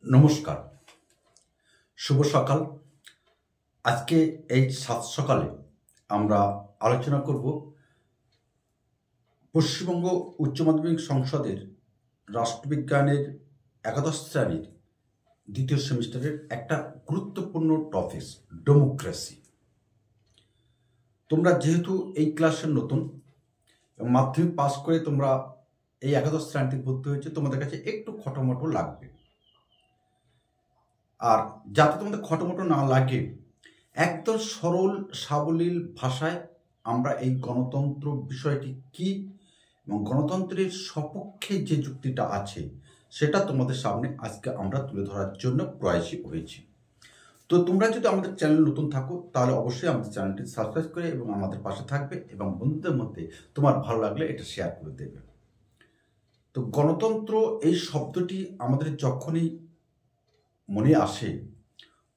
নমস্কার, শুভ সকাল। আজকে এই সাত সকালে আমরা আলোচনা করব পশ্চিমবঙ্গ উচ্চ মাধ্যমিক সংসদের রাষ্ট্রবিজ্ঞানের একাদশ শ্রেণীর দ্বিতীয় সেমিস্টারের একটা গুরুত্বপূর্ণ টপিক, ডেমোক্রেসি। তোমরা যেহেতু এই ক্লাসের নতুন, মাধ্যমিক পাস করে তোমরা এই একাদশ শ্রেণীতে ভর্তি হয়েছে, তোমাদের কাছে একটু খটোমটো লাগবে। আর যাতে তোমাদের খটোমটো না লাগে, একদম সরল সাবলীল ভাষায় আমরা এই গণতন্ত্র বিষয়টি কি এবং গণতন্ত্রের সপক্ষে যে যুক্তিটা আছে সেটা তোমাদের সামনে আজকে আমরা তুলে ধরার জন্য প্রয়াসী হয়েছি। তো তোমরা যদি আমাদের চ্যানেল নতুন থাকো তাহলে অবশ্যই আমাদের চ্যানেলটি সাবস্ক্রাইব করে এবং আমাদের পাশে থাকবে এবং বন্ধুদের মধ্যে তোমার ভালো লাগলে এটা শেয়ার করে দেবে। তো গণতন্ত্র এই শব্দটি আমাদের যখনই মনে আসে,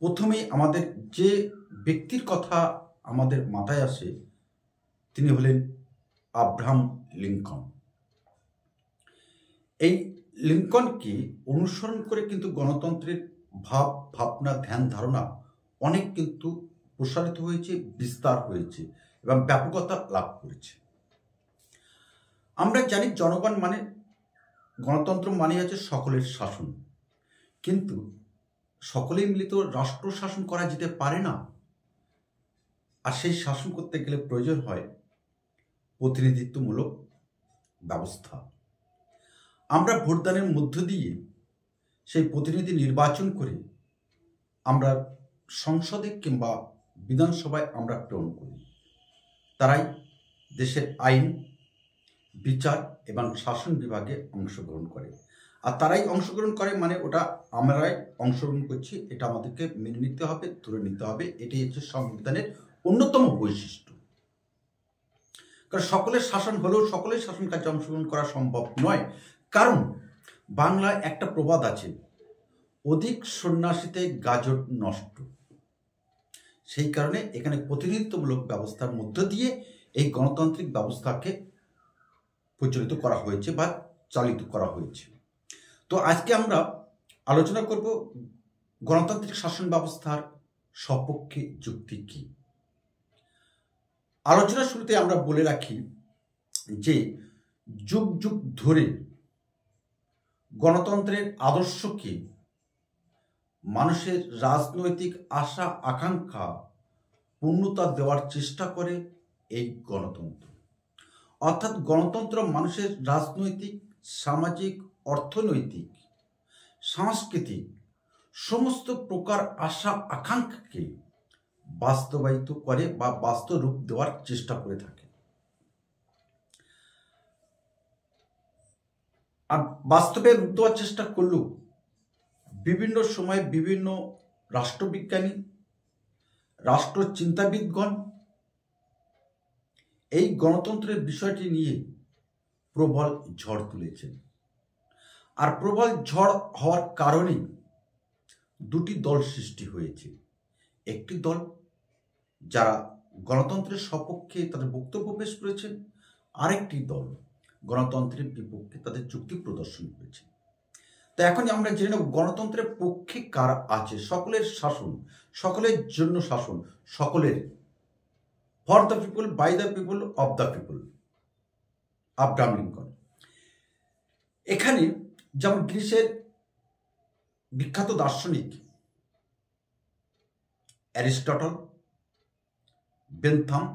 প্রথমেই আমাদের যে ব্যক্তির কথা আমাদের মাথায় আসে তিনি হলেন আব্রাহাম লিঙ্কন। এই লিঙ্কনকে অনুসরণ করে কিন্তু গণতন্ত্রের ভাবনা ধ্যান ধারণা অনেক কিন্তু প্রসারিত হয়েছে, বিস্তার হয়েছে এবং ব্যাপকতা লাভ করেছে। আমরা জানি জনগণ মানে, গণতন্ত্র মানে হচ্ছে সকলের শাসন, কিন্তু সকলেই মিলিত রাষ্ট্র শাসন করা যেতে পারে না। আর সেই শাসন করতে গেলে প্রয়োজন হয় প্রতিনিধিত্বমূলক ব্যবস্থা। আমরা ভোটদানের মধ্য দিয়ে সেই প্রতিনিধি নির্বাচন করে আমরা সংসদে কিংবা বিধানসভায় আমরা প্রেরণ করি। তারাই দেশের আইন, বিচার এবং শাসন বিভাগে অংশগ্রহণ করে। আর তারাই অংশগ্রহণ করে মানে ওটা আমরাই অংশগ্রহণ করছি, এটা আমাদেরকে মেনে নিতে হবে, ধরে নিতে হবে। এটাই হচ্ছে সংবিধানের অন্যতম বৈশিষ্ট্য। কারণ সকলের শাসন হলেও সকলের শাসন কার্যে অংশগ্রহণ করা সম্ভব নয়। কারণ বাংলায় একটা প্রবাদ আছে, অধিক সন্ন্যাসীতে গাজর নষ্ট। সেই কারণে এখানে প্রতিনিধিত্বমূলক ব্যবস্থার মধ্য দিয়ে এই গণতান্ত্রিক ব্যবস্থাকে প্রচলিত করা হয়েছে বা চালিত করা হয়েছে। তো আজকে আমরা আলোচনা করব গণতান্ত্রিক শাসন ব্যবস্থার সপক্ষে যুক্তি কি। আলোচনার শুরুতে আমরা বলে রাখি যে যুগ যুগ ধরে গণতন্ত্রের আদর্শকে মানুষের রাজনৈতিক আশা আকাঙ্ক্ষা পূর্ণতা দেওয়ার চেষ্টা করে এই গণতন্ত্র। অর্থাৎ গণতন্ত্র মানুষের রাজনৈতিক, সামাজিক, অর্থনৈতিক, সাংস্কৃতিক সমস্ত প্রকার আশা আকাঙ্ক্ষাকে বাস্তবায়িত করে বা বাস্তব রূপ দেওয়ার চেষ্টা করে থাকে। আর বাস্তবে রূপ দেওয়ার চেষ্টা করলেও বিভিন্ন সময়ে বিভিন্ন রাষ্ট্রবিজ্ঞানী, রাষ্ট্র চিন্তাবিদগণ এই গণতন্ত্রের বিষয়টি নিয়ে প্রবল ঝড় তুলেছেন। আর প্রবল ঝড় হওয়ার কারণে দুটি দল সৃষ্টি হয়েছে। একটি দল যারা গণতন্ত্রের সপক্ষে তাদের বক্তব্য পেশ করেছেন, আরেকটি দল গণতন্ত্রের বিপক্ষে তাদের যুক্তি প্রদর্শন করেছে। তো এখন আমরা জেনে নেব গণতন্ত্রের পক্ষে কারা আছে। সকলের শাসন, সকলের জন্য শাসন, সকলের, for the people, by the people, of the people, Abraham Lincoln. এখানে যেমন গ্রিসের বিখ্যাত দার্শনিক Aristotle, Bentham,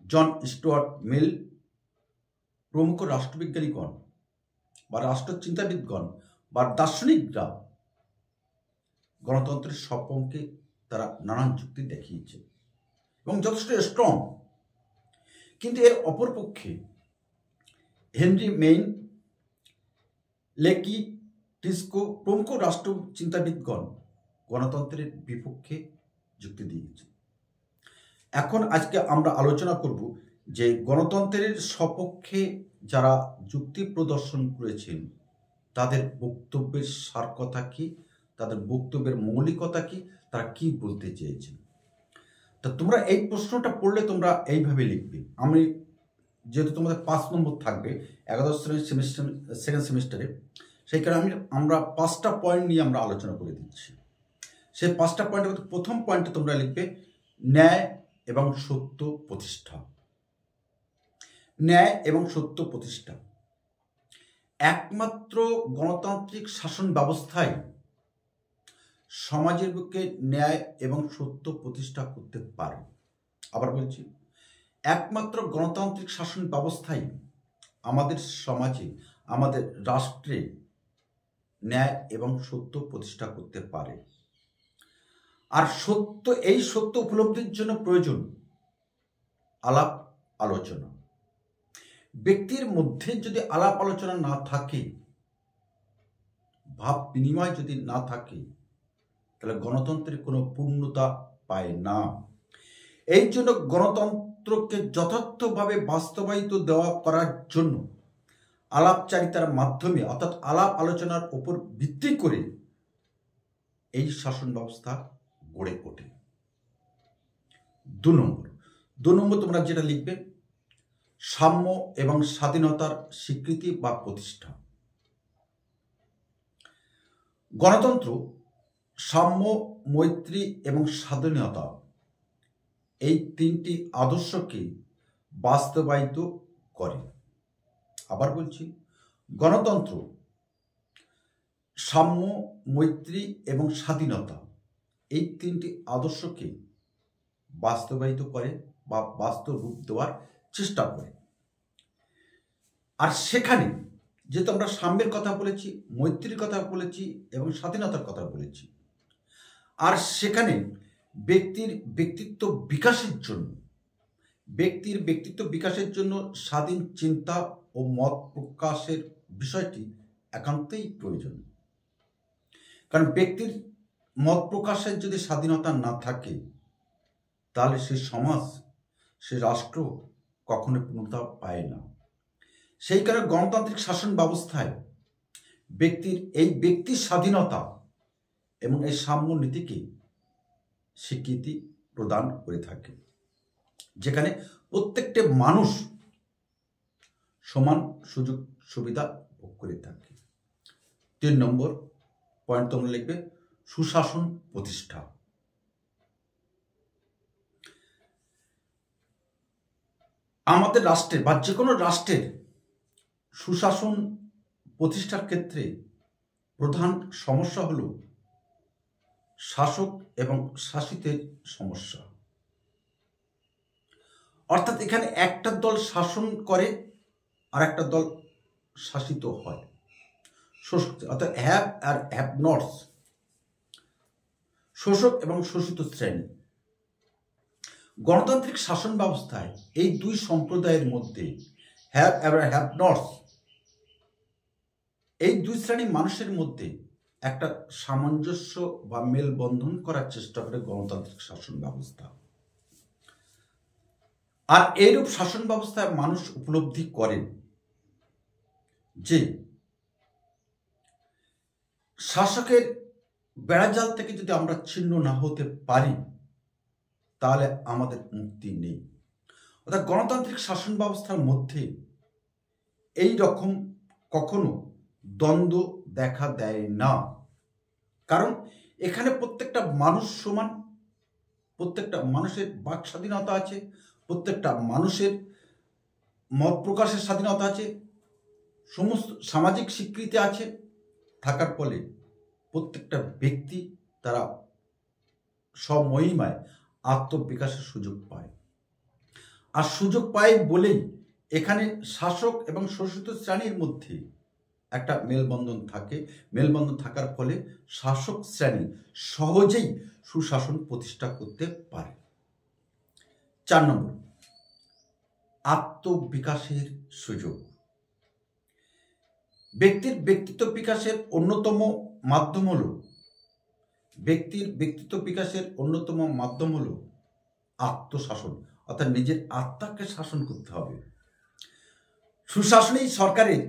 John Stuart Mill প্রমুখ রাষ্ট্রবিজ্ঞানীগণ বা রাষ্ট্র চিন্তাবিদগণ বা দার্শনিকরা গণতন্ত্রের সপক্ষে তারা নানান যুক্তি দেখিয়েছে এবং যথেষ্ট স্ট্রং। কিন্তু এর অপরপক্ষে হেনরি মেইন, লেকি, টিস্কো প্রমুখ রাষ্ট্র চিন্তাবিদগণ গণতন্ত্রের বিপক্ষে যুক্তি দিয়েছে। এখন আজকে আমরা আলোচনা করব যে গণতন্ত্রের সপক্ষে যারা যুক্তি প্রদর্শন করেছেন তাদের বক্তব্যের সার কথা কি, তাদের বক্তব্যের মৌলিকতা কি, তারা কি বলতে চেয়েছেন। তা তোমরা এই প্রশ্নটা পড়লে তোমরা এইভাবে লিখবে। আমি যেহেতু তোমাদের 5 নম্বর থাকবে একাদশ শ্রেণীর সেকেন্ড সেমিস্টারে, সেই কারণে আমরা 5টা পয়েন্ট নিয়ে আমরা আলোচনা করে দিচ্ছি। সেই 5টা পয়েন্টের মধ্যে প্রথম পয়েন্টে তোমরা লিখবে ন্যায় এবং সত্য প্রতিষ্ঠা। ন্যায় এবং সত্য প্রতিষ্ঠা। একমাত্র গণতান্ত্রিক শাসন ব্যবস্থায় সমাজের বুকে ন্যায় এবং সত্য প্রতিষ্ঠা করতে পারে। আবার বলছি, একমাত্র গণতান্ত্রিক শাসন ব্যবস্থায় আমাদের সমাজে, আমাদের রাষ্ট্রে ন্যায় এবং সত্য প্রতিষ্ঠা করতে পারে। আর এই সত্য উপলব্ধির জন্য প্রয়োজন আলাপ আলোচনা। ব্যক্তির মধ্যে যদি আলাপ আলোচনা না থাকে, ভাব বিনিময় যদি না থাকে, তাহলে গণতন্ত্রের কোনো পূর্ণতা পায় না। এই জন্য গণতন্ত্রকে যথার্থভাবে বাস্তবায়িত করার জন্য আলাপচারিতার মাধ্যমে, অর্থাৎ আলাপ আলোচনার উপর ভিত্তি করে এই শাসন ব্যবস্থা গড়ে ওঠে। 2 নম্বর তোমরা যেটা লিখবে, সাম্য এবং স্বাধীনতার স্বীকৃতি বা প্রতিষ্ঠা। গণতন্ত্র সাম্য, মৈত্রী এবং স্বাধীনতা এই 3টি আদর্শকে বাস্তবায়িত করে। আবার বলছি, গণতন্ত্র সাম্য, মৈত্রী এবং স্বাধীনতা এই 3টি আদর্শকে বাস্তবায়িত করে বা বাস্তব রূপ দেওয়ার চেষ্টা করে। আর সেখানে যেহেতু আমরা সাম্যের কথা বলেছি, মৈত্রীর কথা বলেছি এবং স্বাধীনতার কথা বলেছি, আর সেখানে ব্যক্তির ব্যক্তিত্ব বিকাশের জন্য স্বাধীন চিন্তা ও মত প্রকাশের বিষয়টি একান্তই প্রয়োজন। কারণ ব্যক্তির মত প্রকাশের যদি স্বাধীনতা না থাকে, তাহলে সে সমাজ, সে রাষ্ট্র কখনো পূর্ণতা পায় না। সেই কারণে গণতান্ত্রিক শাসন ব্যবস্থায় ব্যক্তির স্বাধীনতা এবং এই সাম্য নীতিকে স্বীকৃতি প্রদান করে থাকে, যেখানে প্রত্যেকটা মানুষ সমান সুযোগ সুবিধা ভোগ করে থাকে। 3 নম্বর পয়েন্ট তোমরা লিখবে সুশাসন প্রতিষ্ঠা। আমাদের রাষ্ট্রের বা যে কোনো রাষ্ট্রের সুশাসন প্রতিষ্ঠার ক্ষেত্রে প্রধান সমস্যা হল শাসক এবং শাসিতের সমস্যা। অর্থাৎ এখানে একটা দল শাসন করে আর একটা দল শাসিত হয়, অর্থাৎ হ্যাভ আর হ্যাভ নটস, শোষক এবং শোষিত শ্রেণী। গণতান্ত্রিক শাসন ব্যবস্থায় এই 2 সম্প্রদায়ের মধ্যে হ্যাভ আর হ্যাভ নটস, এই 2 শ্রেণীর মানুষের মধ্যে একটা সামঞ্জস্য বা মেলবন্ধন করার চেষ্টা করে গণতান্ত্রিক শাসন ব্যবস্থা। আর এইরূপ শাসন ব্যবস্থায় মানুষ উপলব্ধি করেন যে শাসকের বেড়াজাল থেকে যদি আমরা ছিন্ন না হতে পারি, তাহলে আমাদের মুক্তি নেই। অর্থাৎ গণতান্ত্রিক শাসন ব্যবস্থার মধ্যে এই রকম কখনো দ্বন্দ্ব দেখা দেয় না। কারণ এখানে প্রত্যেকটা মানুষ সমান, প্রত্যেকটা মানুষের বাক স্বাধীনতা আছে, প্রত্যেকটা মানুষের মত প্রকাশের স্বাধীনতা আছে, সমস্ত সামাজিক স্বীকৃতি আছে। থাকার ফলে প্রত্যেকটা ব্যক্তি তারা স্বমহিমায় আত্মবিকাশের সুযোগ পায়। আর সুযোগ পায় বলেই এখানে শাসক এবং শোষিত শ্রেণীর মধ্যে একটা মেলবন্ধন থাকে। মেলবন্ধন থাকার ফলে শাসক শ্রেণী সহজেই সুশাসন প্রতিষ্ঠা করতে পারে। 4 নম্বর, আত্মবিকাশের সুযোগ। ব্যক্তির ব্যক্তিত্ব বিকাশের অন্যতম মাধ্যম হলো আত্মশাসন, অর্থাৎ নিজের আত্মাকে শাসন করতে হবে। সুশাসনই সরকারের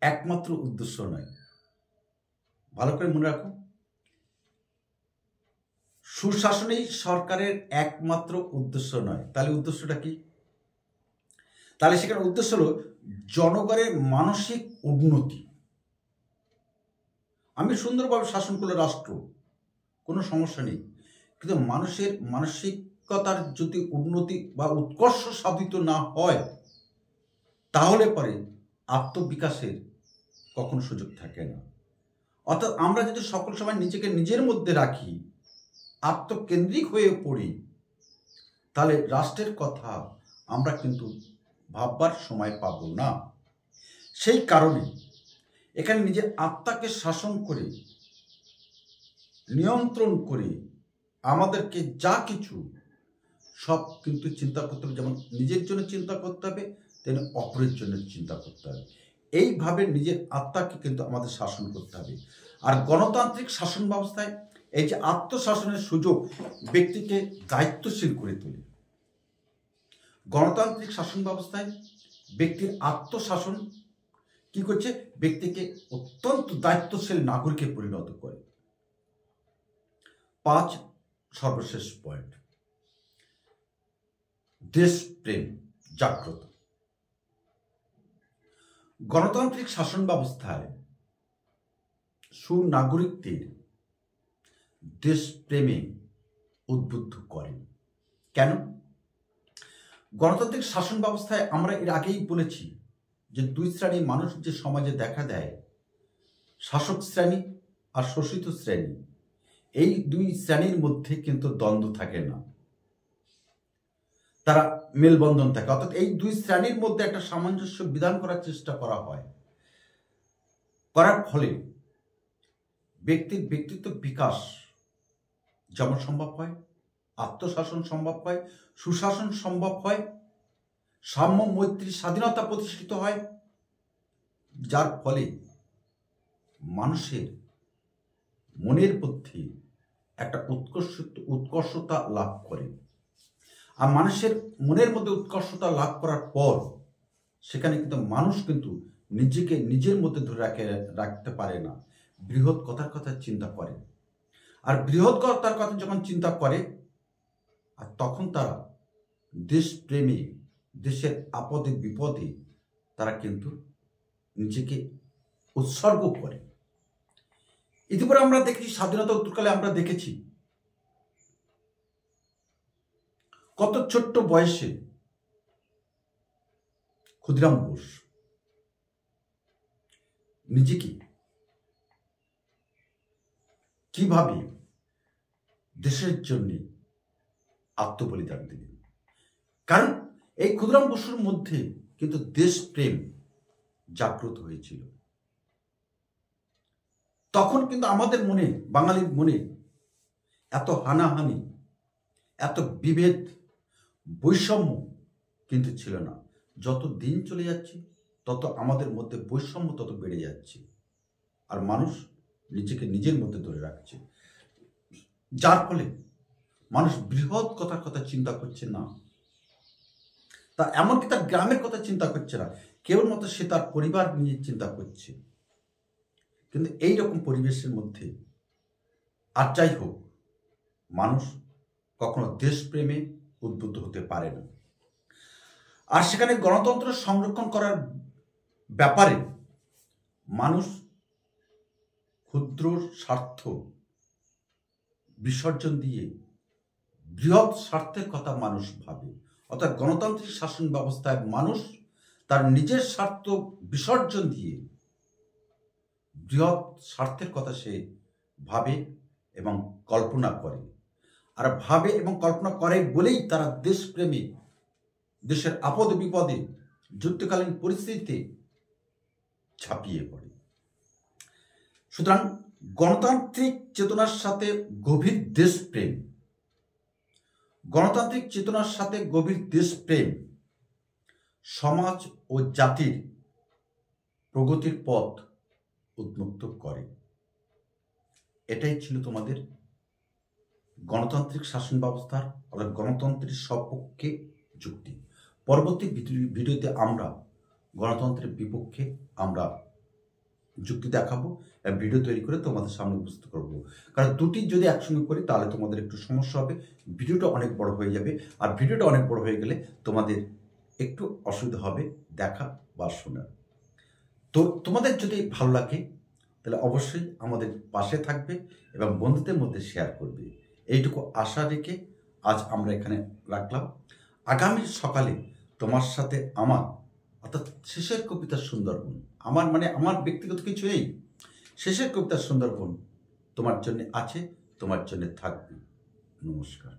একমাত্র উদ্দেশ্য নয়। ভালো করে মনে রাখো, সুশাসনই সরকারের একমাত্র উদ্দেশ্য নয়। তাহলে উদ্দেশ্যটা কি? তাহলে সেখানে উদ্দেশ্য হলো জনগণের মানসিক উন্নতি, আমি সুন্দরভাবে শাসন করলে রাষ্ট্র, কোনো সমস্যা নেই। কিন্তু মানুষের মানসিকতার যদি উন্নতি বা উৎকর্ষ সাধিত না হয়, তাহলে পরে আত্মবিকাশের কখনো সুযোগ থাকে না। অর্থাৎ আমরা যদি সকল সময় নিজেকে নিজের মধ্যে রাখি, আত্মকেন্দ্রিক হয়ে পড়ি, তাহলে রাষ্ট্রের কথা আমরা কিন্তু ভাববার সময় পাব না। সেই কারণে এখানে নিজের আত্মাকে শাসন করে, নিয়ন্ত্রণ করে আমাদেরকে যা কিছু সব কিন্তু চিন্তা করতে হবে। যেমন নিজের জন্য চিন্তা করতে হবে, তেমনি অপরের জন্য চিন্তা করতে হবে। এইভাবে নিজের আত্মাকে কিন্তু আমাদের শাসন করতে হবে। আর গণতান্ত্রিক শাসন ব্যবস্থায় এই যে আত্মশাসনের সুযোগ ব্যক্তিকে দায়িত্বশীল করে তোলে। গণতান্ত্রিক শাসন ব্যবস্থায় ব্যক্তির আত্মশাসন কি করছে? ব্যক্তিকে অত্যন্ত দায়িত্বশীল নাগরিকে পরিণত করে। 5 সর্বশেষ পয়েন্ট, দেশপ্রেম জাগ্রত। গণতান্ত্রিক শাসন ব্যবস্থায় সুনাগরিকদের দেশপ্রেমে উদ্বুদ্ধ করে। কেন? গণতান্ত্রিক শাসন ব্যবস্থায় আমরা এর আগেই বলেছি যে 2 শ্রেণীর মানুষ যে সমাজে দেখা দেয়, শাসক শ্রেণী আর শোষিত শ্রেণী। এই 2 শ্রেণীর মধ্যে কিন্তু দ্বন্দ্ব থাকে না, তারা মেলবন্ধন থাকে। অর্থাৎ এই 2 শ্রেণীর মধ্যে একটা সামঞ্জস্য বিধান করার চেষ্টা করা হয়। করার ফলে ব্যক্তির ব্যক্তিত্ব বিকাশ যেমন সম্ভব হয়, আত্মশাসন সম্ভব হয়, সুশাসন সম্ভব হয়, সাম্য মৈত্রী স্বাধীনতা প্রতিষ্ঠিত হয়, যার ফলে মানুষের মনের মধ্যে একটা উৎকর্ষতা লাভ করে। আর মানুষের মনের মধ্যে উৎকর্ষতা লাভ করার পর সেখানে কিন্তু মানুষ কিন্তু নিজেকে নিজের মধ্যে ধরে রাখতে পারে না, বৃহৎ কথার কথা চিন্তা করে। আর বৃহৎ কথার কথা যখন চিন্তা করে, আর তখন তারা দেশপ্রেমে, দেশের আপদে বিপদে তারা কিন্তু নিজেকে উৎসর্গ করে। ইতিপূর্বে আমরা দেখেছি, স্বাধীনতা উত্তরকালে আমরা দেখেছি কত ছোট্ট বয়সে ক্ষুদিরাম বোস নিজেকে কিভাবে দেশের জন্য আত্মবলিদান দিলেন। কারণ এই ক্ষুদিরাম বসুর মধ্যে কিন্তু দেশপ্রেম জাগ্রত হয়েছিল। তখন কিন্তু আমাদের মনে, বাঙালির মনে এত হানাহানি, এত বিভেদ, বৈষম্য কিন্তু ছিল না। যত দিন চলে যাচ্ছে তত আমাদের মধ্যে বৈষম্য তত বেড়ে যাচ্ছে, আর মানুষ নিজেকে নিজের মধ্যে ধরে রাখছে, যার ফলে মানুষ বৃহৎ কথার কথা চিন্তা করছে না, তা এমনকি তার গ্রামের কথা চিন্তা করছে না, কেবলমাত্র সে তার পরিবার নিয়ে চিন্তা করছে। কিন্তু এইরকম পরিবেশের মধ্যে আর যাই হোক, মানুষ কখনো দেশপ্রেমে উদ্বুদ্ধ হতে পারে না। আর সেখানে গণতন্ত্র সংরক্ষণ করার ব্যাপারে মানুষ ক্ষুদ্র স্বার্থ বিসর্জন দিয়ে বৃহৎ স্বার্থের কথা মানুষ ভাবে। অর্থাৎ গণতান্ত্রিক শাসন ব্যবস্থায় মানুষ তার নিজের স্বার্থ বিসর্জন দিয়ে বৃহৎ স্বার্থের কথা সে ভাবে এবং কল্পনা করে। আর ভাবে এবং কল্পনা করে বলেই তারা দেশপ্রেমী, দেশের আপদ বিপদে, যুদ্ধকালীন পরিস্থিতিতে ঝাঁপিয়ে পড়ে। সুতরাং গণতান্ত্রিক চেতনার সাথে গভীর দেশপ্রেম, গণতান্ত্রিক চেতনার সাথে গভীর দেশপ্রেম সমাজ ও জাতির প্রগতির পথ উন্মুক্ত করে। এটাই ছিল তোমাদের গণতান্ত্রিক শাসন ব্যবস্থার অর্থাৎ গণতন্ত্রের সপক্ষে যুক্তি। পরবর্তী ভিডিওতে আমরা গণতন্ত্রের বিপক্ষে আমরা যুক্তি দেখাবো, ভিডিও তৈরি করে তোমাদের সামনে উপস্থিত করব। কারণ দুটি যদি একসঙ্গে করি তাহলে তোমাদের একটু সমস্যা হবে, ভিডিওটা অনেক বড় হয়ে যাবে, আর ভিডিওটা অনেক বড় হয়ে গেলে তোমাদের একটু অসুবিধা হবে দেখা বা শোনার। তো তোমাদের যদি ভালো লাগে তাহলে অবশ্যই আমাদের পাশে থাকবে এবং বন্ধুদের মধ্যে শেয়ার করবে। এইটুকু আশা রেখে আজ আমরা এখানে রাখলাম। আগামী সকালে তোমার সাথে আমার, অর্থাৎ শেষের কবিতার সুন্দরবন, আমার ব্যক্তিগত কিছু নেই, শেষের কবিতার সুন্দরবন তোমার জন্য আছে, তোমার জন্য থাকবে। নমস্কার।